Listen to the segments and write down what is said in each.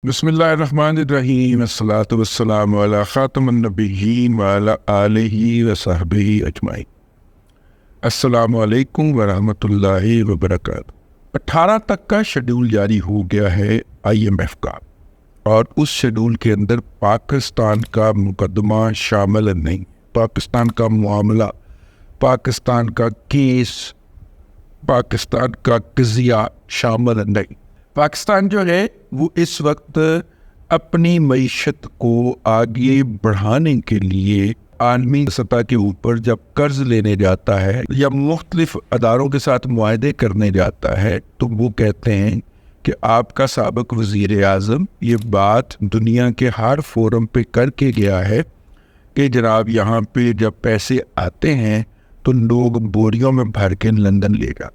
بسم اللہ الرحمن الرحیم، الصلاۃ والسلام علی خاتم النبیین وعلی آلہ وصحبہ اجمعین۔ السلام علیکم ورحمۃ اللہ وبرکاتہ۔ 18 تک کا شیڈول جاری ہو گیا ہے IMF کا، اور اس شیڈول کے اندر پاکستان کا مقدمہ شامل نہیں، پاکستان کا معاملہ، پاکستان کا کیس، پاکستان کا قضیہ شامل نہیں۔ پاکستان جو ہے وہ اس وقت اپنی معیشت کو آگے بڑھانے کے لیے عالمی سطح کے اوپر جب قرض لینے جاتا ہے یا مختلف اداروں کے ساتھ معاہدے کرنے جاتا ہے تو وہ کہتے ہیں کہ آپ کا سابق وزیر اعظم یہ بات دنیا کے ہر فورم پہ کر کے گیا ہے کہ جناب یہاں پہ جب پیسے آتے ہیں تو لوگ بوریوں میں بھر کے لندن لے جاتے ہیں،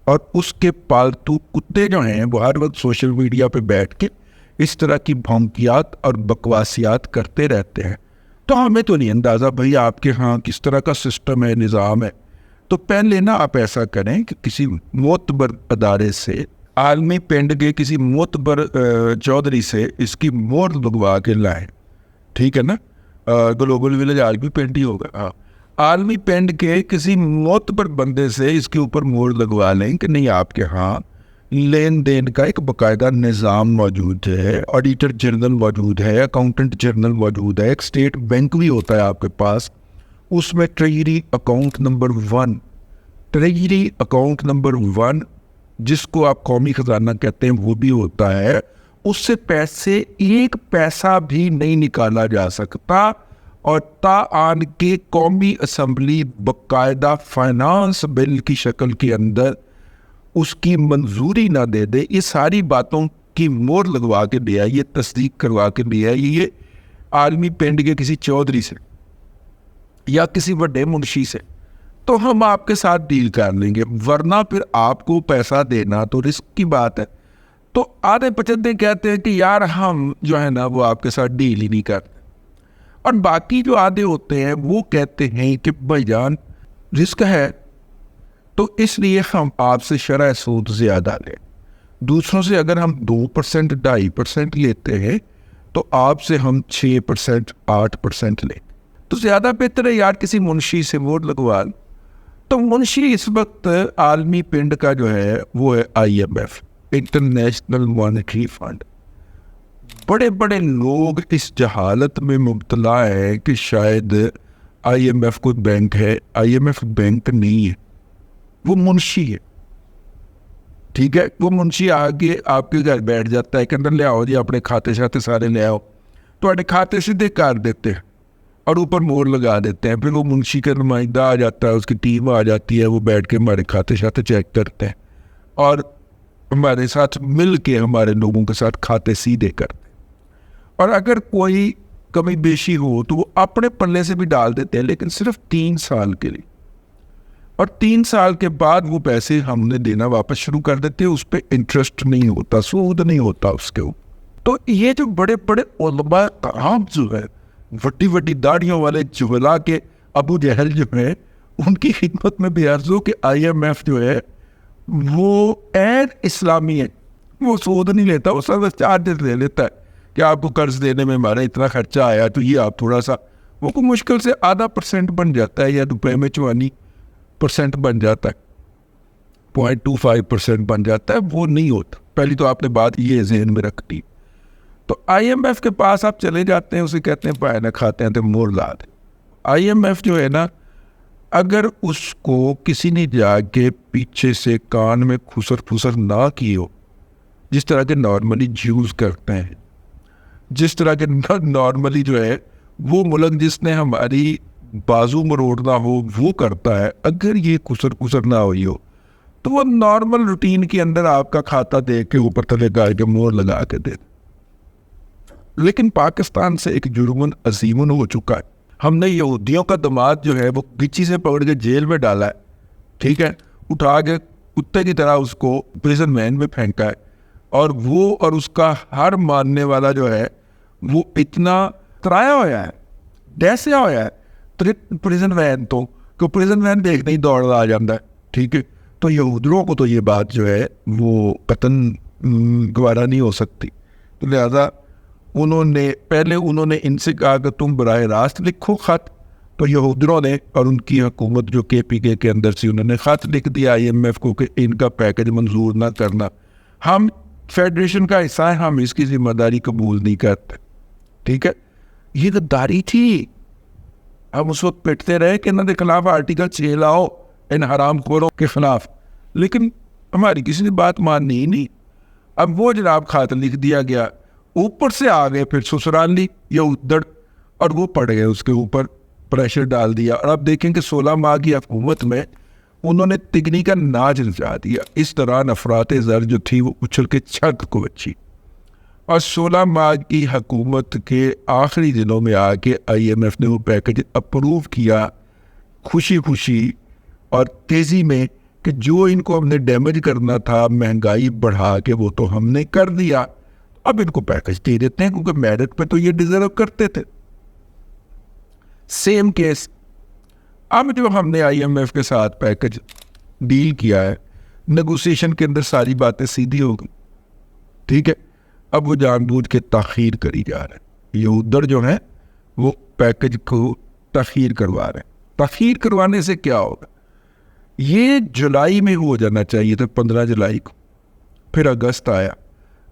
اور اس کے پالتو کتے جو ہیں وہ ہر وقت سوشل میڈیا پہ بیٹھ کے اس طرح کی بھونکیات اور بکواسیات کرتے رہتے ہیں۔ تو ہمیں تو نہیں اندازہ بھئی آپ کے ہاں کس طرح کا سسٹم ہے، نظام ہے۔ تو پہلے نا آپ ایسا کریں کہ کسی معتبر ادارے سے، عالمی پنڈ کے کسی معتبر چودھری سے اس کی مہر لگوا کے لائیں، ٹھیک ہے نا؟ گلوبل ولیج عالمی پنڈ ہی ہوگا، ہاں، عالمی پینڈ کے کسی معتبر بندے سے اس کے اوپر مہر لگوا لیں کہ نہیں آپ کے ہاں لین دین کا ایک باقاعدہ نظام موجود ہے، آڈیٹر جنرل موجود ہے، اکاؤنٹنٹ جنرل موجود ہے، ایک اسٹیٹ بینک بھی ہوتا ہے آپ کے پاس، اس میں ٹریجری اکاؤنٹ نمبر 1 جس کو آپ قومی خزانہ کہتے ہیں وہ بھی ہوتا ہے، اس سے پیسے ایک پیسہ بھی نہیں نکالا جا سکتا، اور تاآن کے قومی اسمبلی باقاعدہ فائنانس بل کی شکل کے اندر اس کی منظوری نہ دے دے۔ یہ ساری باتوں کی مہر لگوا کے دیا، یہ تصدیق کروا کے دیا یہ عالمی پنڈ کے کسی چودھری سے یا کسی بڑے منشی سے، تو ہم آپ کے ساتھ ڈیل کر لیں گے، ورنہ پھر آپ کو پیسہ دینا تو رسک کی بات ہے۔ تو آدھے پچھتے کہتے ہیں کہ یار ہم جو ہے نا وہ آپ کے ساتھ ڈیل ہی نہیں کرتے، اور باقی جو آدھے ہوتے ہیں وہ کہتے ہیں کہ بھائی جان رسک ہے تو اس لیے ہم آپ سے شرح سود زیادہ لیں، دوسروں سے اگر ہم 2% 2.5% لیتے ہیں تو آپ سے ہم 6% 8% لیں، تو زیادہ بہتر ہے یار کسی منشی سے مہر لگوا۔ تو منشی اس وقت عالمی پنڈ کا جو ہے وہ ہے IMF، انٹرنیشنل مانیٹری فنڈ۔ بڑے بڑے لوگ اس جہالت میں مبتلا ہے کہ شاید IMF کوئی بینک ہے۔ IMF بینک نہیں ہے، وہ منشی ہے، ٹھیک ہے؟ وہ منشی آگے آپ کے گھر بیٹھ جاتا ہے کہ اندر لے آؤ جی اپنے کھاتے شاتے سارے لے آؤ، تو اپنے کھاتے سیدھے کر دیتے ہیں اور اوپر مہر لگا دیتے ہیں۔ پھر وہ منشی کا نمائندہ آ جاتا ہے، اس کی ٹیم آ جاتی ہے، وہ بیٹھ کے ہمارے کھاتے شاتے چیک کرتے ہیں اور ہمارے ساتھ مل کے ہمارے لوگوں کے ساتھ کھاتے سیدھے کرتے ہیں، اور اگر کوئی کمی بیشی ہو تو وہ اپنے پلے سے بھی ڈال دیتے ہیں، لیکن صرف 3 سال کے لیے، اور 3 سال کے بعد وہ پیسے ہم نے دینا واپس شروع کر دیتے ہیں، اس پہ انٹرسٹ نہیں ہوتا، سود نہیں ہوتا اس کے اوپر۔ تو یہ جو بڑے بڑے علماء کرام جو ہے، وڈی وڈی داڑھیوں والے جہلا کے ابو جہل جو ہے، ان کی خدمت میں بھی عرض ہو کہ IMF جو ہے وہ عین اسلامی ہے، وہ سود نہیں لیتا، وہ سروس چارجز لے لیتا ہے کہ آپ کو قرض دینے میں ہمارا اتنا خرچہ آیا تو یہ آپ تھوڑا سا، وہ کو مشکل سے 0.5% بن جاتا ہے یا روپے میں 54% بن جاتا ہے، 0.25% بن جاتا ہے، وہ نہیں ہوتا۔ پہلی تو آپ نے بات یہ ذہن میں رکھ دی۔ تو IMF کے پاس آپ چلے جاتے ہیں، اسے کہتے ہیں پائے نہ کھاتے ہیں تو مہر لا دیں۔ IMF جو ہے نا، اگر اس کو کسی نے جا کے پیچھے سے کان میں خسر نہ کی ہو، جس طرح کے نارملی جیوز کرتے ہیں، جس طرح کے نارملی جو ہے وہ ملک جس نے ہماری بازو مروڑنا ہو وہ کرتا ہے، اگر یہ خسر نہ ہوئی ہو تو وہ نارمل روٹین کے اندر آپ کا کھاتا دے کے اوپر تلے گائے کے مہر لگا کے دے۔ لیکن پاکستان سے ایک جرمن عظیمن ہو چکا ہے، ہم نے یہودیوں کا دماد جو ہے وہ گچی سے پکڑ کے جیل میں ڈالا ہے، ٹھیک ہے، اٹھا کے کتے کی طرح اس کو پریزن وین میں پھینکا ہے، اور وہ اور اس کا ہر ماننے والا جو ہے وہ اتنا ترایا ہوا ہے، ڈیسیا ہوا ہے پریزن وین، تو کہ پریزن وین دیکھنے ہی دوڑ آ جاتا ہے، ٹھیک ہے۔ تو یہودیوں کو تو یہ بات جو ہے وہ قطن گوارا نہیں ہو سکتی، تو لہذا انہوں نے ان سے کہا کہ تم براہ راست لکھو خط. تو یہودیوں نے اور ان کی حکومت جو KPK کے اندر سے انہوں نے خط لکھ دیا IMF کو کہ ان کا پیکج منظور نہ کرنا, ہم فیڈریشن کا حصہ ہے, ہم اس کی ذمہ داری قبول نہیں کرتے. ٹھیک ہے, یہ غداری تھی. ہم اس وقت پٹتے رہے کہ انہوں نے خلاف آرٹیکل 6 لاؤ ان حرام خوروں کے خلاف, لیکن ہماری کسی نے بات ماننی ہی نہیں. اب وہ جناب خط لکھ دیا گیا, اوپر سے آ گئے پھر سسرالی یا ادڑ, اور وہ پڑ گئے اس کے اوپر, پریشر ڈال دیا. اور آپ دیکھیں کہ 16 ماہ کی حکومت میں انہوں نے تگنی کا ناچ نچا دیا. اس طرح نفرات زر جو تھی وہ اچھل کے چھت کو بچی. اور 16 ماہ کی حکومت کے آخری دنوں میں آ کے IMF نے وہ پیکج اپروو کیا خوشی خوشی اور تیزی میں, کہ جو ان کو ہم نے ڈیمیج کرنا تھا مہنگائی بڑھا کے وہ تو ہم نے کر دیا, اب ان کو پیکج دے دیتے ہیں کیونکہ میرٹ پہ تو یہ ڈیزرو کرتے تھے. سیم کیس اب جو ہم نے IMF کے ساتھ پیکج ڈیل کیا ہے, نیگوسیشن کے اندر ساری باتیں سیدھی ہو گئی. ٹھیک ہے, اب وہ جان بوجھ کے تاخیر کری جا رہے ہیں. یہ ادھر جو ہے وہ پیکج کو تاخیر کروا رہے ہیں. تاخیر کروانے سے کیا ہوگا, یہ جولائی میں ہو جانا چاہیے تھا, 15 جولائی کو, پھر اگست آیا,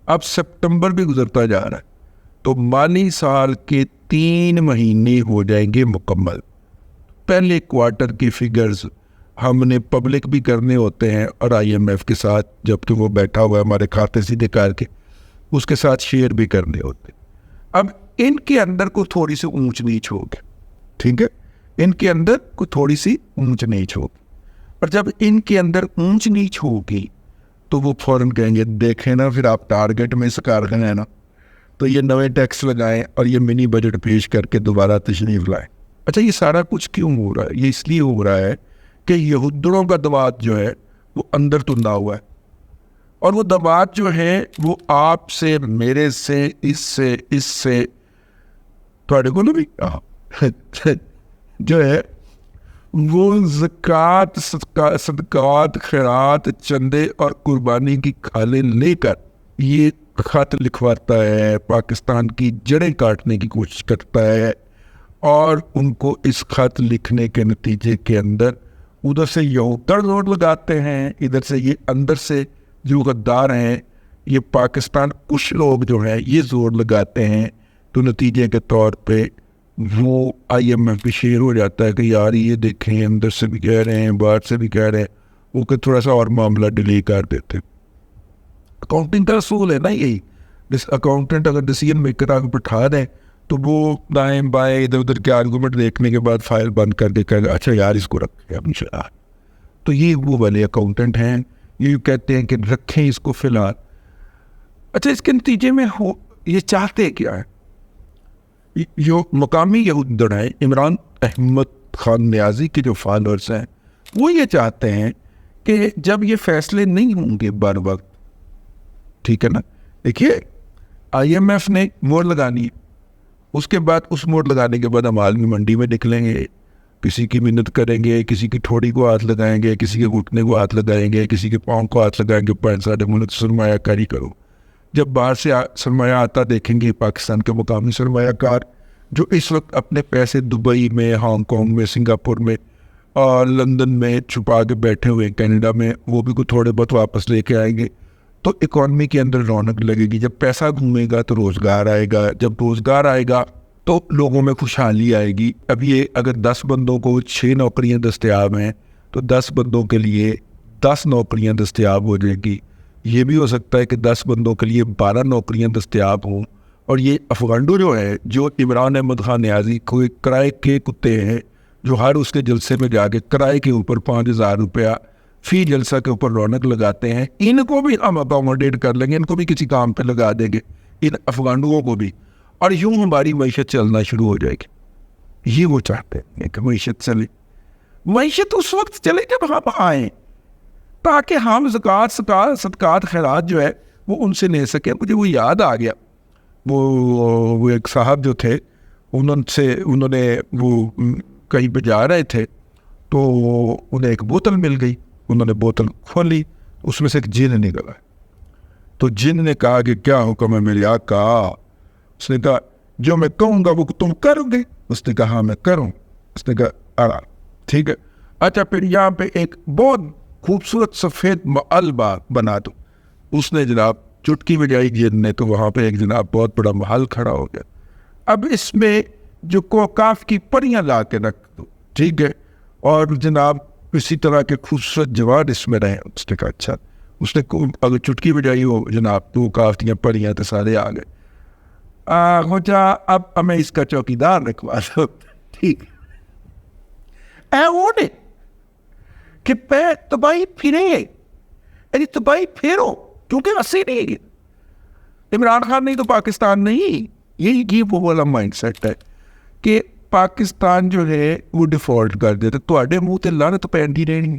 اب سپتمبر بھی گزرتا جا رہا ہے, تو مالی سال کے 3 مہینے ہو جائیں گے مکمل. پہلے کوارٹر کے فگرز ہم نے پبلک بھی کرنے ہوتے ہیں اور IMF کے ساتھ جبکہ وہ بیٹھا ہوا ہے ہمارے کھاتے سیدھے کر کے اس کے ساتھ شیئر بھی کرنے ہوتے ہیں. اب ان کے اندر کو تھوڑی سی اونچ نیچ ہوگی. ٹھیک ہے, ان کے اندر کو تھوڑی سی اونچ نیچ ہوگی, اور جب ان کے اندر اونچ نیچ ہوگی تو وہ فوراً کہیں گے دیکھیں نا پھر آپ ٹارگٹ میں سکار کریں نا, تو یہ نئے ٹیکس لگائیں اور یہ منی بجٹ پیش کر کے دوبارہ تشریف لائیں. اچھا, یہ سارا کچھ کیوں ہو رہا ہے؟ یہ اس لیے ہو رہا ہے کہ یہودیوں کا دباؤ جو ہے وہ اندر تندا ہوا ہے, اور وہ دباؤ جو ہے وہ آپ سے, میرے سے, اس سے تھوڑے کو بھی جو ہے وہ زکوٰۃ, صدقات, خیرات, چندے اور قربانی کی کھالیں لے کر یہ خط لکھواتا ہے, پاکستان کی جڑیں کاٹنے کی کوشش کرتا ہے. اور ان کو اس خط لکھنے کے نتیجے کے اندر ادھر سے یہودی زور لگاتے ہیں, ادھر سے یہ اندر سے جو غدار ہیں یہ پاکستان کچھ لوگ جو ہیں یہ زور لگاتے ہیں. تو نتیجے کے طور پہ وہ IMF بھی شیئر ہو جاتا ہے کہ یار یہ دیکھیں اندر سے بھی کہہ رہے ہیں باہر سے بھی کہہ رہے ہیں, وہ کہ تھوڑا سا اور معاملہ ڈیلے کر دیتے. اکاؤنٹنگ کا اصول ہے نا یہی, اکاؤنٹنٹ اگر ڈیسیجن میکر آگے بٹھا دیں تو وہ دائیں بائیں ادھر ادھر کے آرگومنٹ دیکھنے کے بعد فائل بند کر کے کہے گا اچھا یار اس کو رکھیں اب انشاءاللہ. تو یہ وہ والے اکاؤنٹنٹ ہیں, یہ کہتے ہیں کہ رکھیں اس کو فی الحال. اچھا, اس کے نتیجے میں یہ چاہتے کیا ہے؟ جو مقامی یہودی ہیں, عمران احمد خان نیازی کے جو فالوورز ہیں وہ یہ چاہتے ہیں کہ جب یہ فیصلے نہیں ہوں گے بر وقت, ٹھیک ہے نا, دیکھیے IMF نے موڑ لگانی ہے, اس کے بعد اس موڑ لگانے کے بعد ہم عالمی منڈی میں نکلیں گے, کسی کی منت کریں گے, کسی کی ٹھوڑی کو ہاتھ لگائیں گے, کسی کے گھٹنے کو ہاتھ لگائیں گے, کسی کے پاؤں کو ہاتھ لگائیں گے, 65 ملک سرمایہ کاری کرو. جب باہر سے سرمایہ آتا دیکھیں گے پاکستان کے مقامی سرمایہ کار جو اس وقت اپنے پیسے دبئی میں, ہانگ کانگ میں, سنگاپور میں اور لندن میں چھپا کے بیٹھے ہوئے, کینیڈا میں, وہ بھی کوئی تھوڑے بہت واپس لے کے آئیں گے, تو اکانومی کے اندر رونق لگے گی. جب پیسہ گھومے گا تو روزگار آئے گا, جب روزگار آئے گا تو لوگوں میں خوشحالی آئے گی. اب یہ اگر 10 بندوں کو 6 نوکریاں دستیاب ہیں تو 10 بندوں کے لیے 10 نوکریاں دستیاب ہو جائیں گی. یہ بھی ہو سکتا ہے کہ 10 بندوں کے لیے 12 نوکریاں دستیاب ہوں. اور یہ افغانڈو جو ہے, جو عمران احمد خان نیازی کوئی کرائے کے کتے ہیں جو ہر اس کے جلسے میں جا کے کرائے کے اوپر 5000 روپیہ فی جلسہ کے اوپر رونق لگاتے ہیں, ان کو بھی ہم اکاموڈیٹ کر لیں گے, ان کو بھی کسی کام پہ لگا دیں گے, ان افغانڈوؤں کو بھی, اور یوں ہماری معیشت چلنا شروع ہو جائے گی. یہ وہ چاہتے ہیں کہ معیشت چلے. معیشت اس وقت چلے جب ہم آئیں, تاکہ ہم زکوٰۃ, صدقات, خیرات جو ہے وہ ان سے لے سکیں. مجھے وہ یاد آ گیا, وہ ایک صاحب جو تھے انہوں نے وہ کہیں پہ جا رہے تھے تو انہیں ایک بوتل مل گئی, انہوں نے بوتل کھولی, اس میں سے ایک جن نکلا. تو جن نے کہا کہ کیا حکم ہے میرے آقا؟ اس نے کہا جو میں کہوں گا وہ تم کرو گے؟ اس نے کہا ہاں میں کروں. اس نے کہا ٹھیک ہے. اچھا پھر یہاں پہ ایک بہت خوبصورت سفید ملبہ بنا دو. اس نے جناب چٹکی بجائی جن نے تو وہاں پہ ایک جناب بہت بڑا محل کھڑا ہو گیا. اب اس میں جو کوکاف کی پریاں لا کے رکھ دو, ٹھیک ہے, اور جناب اسی طرح کے خوبصورت جوار اس میں رہے. اس نے کہا اچھا. اس نے اگر چٹکی بجائی ہو جناب تو کافی پریاں تو سارے آ گئے. ہو جا اب ہمیں اس کا چوکیدار رکھوا دو. ٹھیک ہے کہ پہ تباہی پھرے, یعنی تباہی پھیرو, کیونکہ اسی نہیں عمران خان نہیں تو پاکستان نہیں. یہی وہ والا مائنڈ سیٹ ہے کہ پاکستان جو ہے وہ ڈیفالٹ کر دیتا. تواڈے منہ تے لعنت پینڈی رہنی.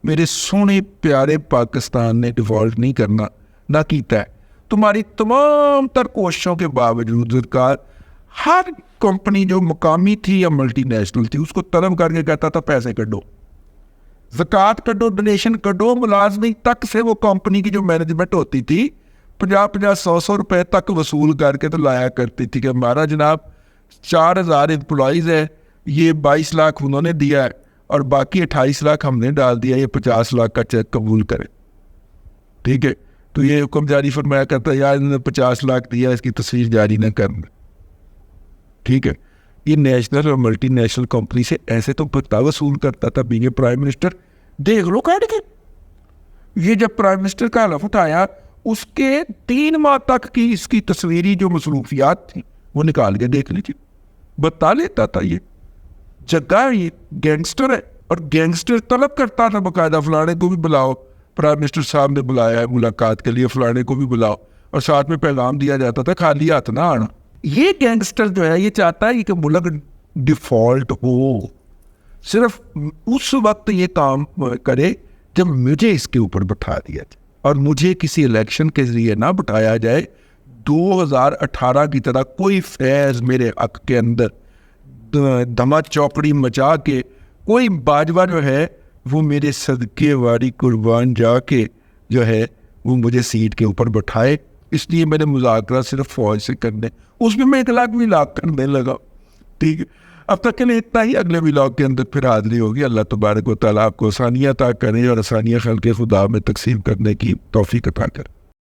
میرے سونے پیارے پاکستان نے ڈیفالٹ نہیں کرنا, نہ کیتا ہے. تمہاری تمام تر کوششوں کے باوجود سرکار ہر کمپنی جو مقامی تھی یا ملٹی نیشنل تھی اس کو طلب کر کے کہتا تھا پیسے کڈو, زکوٰۃ کڈو, ڈونیشن کڈو. ملازمی تک سے وہ کمپنی کی جو مینجمنٹ ہوتی تھی 50-100 روپے تک وصول کر کے تو لایا کرتی تھی کہ ہمارا جناب 4000 امپلائیز ہے, یہ 22 لاکھ انہوں نے دیا ہے اور باقی 28 لاکھ ہم نے ڈال دیا, یہ 50 لاکھ کا چیک قبول کرے. ٹھیک ہے, تو یہ حکم جاری فرمایا کرتا ہے یار انہوں نے 50 لاکھ دیا, اس کی تصویر جاری نہ کرنا. ٹھیک ہے, یہ نیشنل اور ملٹی نیشنل کمپنی سے ایسے تو پتا وصول کرتا تھا بینگ پرائم منسٹر. دیکھ لو کاٹ کے یہ جب پرائم منسٹر کا حلف اٹھایا اس کے 3 ماہ تک کی اس کی تصویری جو مصروفیات تھیں وہ نکال کے دیکھ لیجیے, بتا لیتا تھا یہ جگہ یہ گینگسٹر ہے. اور گینگسٹر طلب کرتا تھا باقاعدہ فلانے کو بھی بلاؤ, پرائم منسٹر صاحب نے بلایا ہے ملاقات کے لیے, فلانے کو بھی بلاؤ, اور ساتھ میں پیغام دیا جاتا تھا خالی ہاتھ نہ آنا. یہ گینگسٹر جو ہے یہ چاہتا ہے کہ ملک ڈیفالٹ ہو, صرف اس وقت یہ کام کرے جب مجھے اس کے اوپر بٹھا دیا جائے اور مجھے کسی الیکشن کے ذریعے نہ بٹھایا جائے. 2018 کی طرح کوئی فیض میرے حق کے اندر دھما چوکڑی مچا کے کوئی باجوہ جو ہے وہ میرے صدقے واری قربان جا کے جو ہے وہ مجھے سیٹ کے اوپر بٹھائے. اس لیے میں نے مذاکرہ صرف فوج سے کرنے, اس میں 1 لاکھ بھی لاکھ کرنے لگا. ٹھیک ہے, اب تک کے لیے اتنا ہی. اگلے ولاگ کے اندر پھر حاضری ہوگی. اللہ تبارک و تعالیٰ آپ کو آسانیاں عطا کرے اور آسانیاں خلق خدا میں تقسیم کرنے کی توفیق عطا کرے.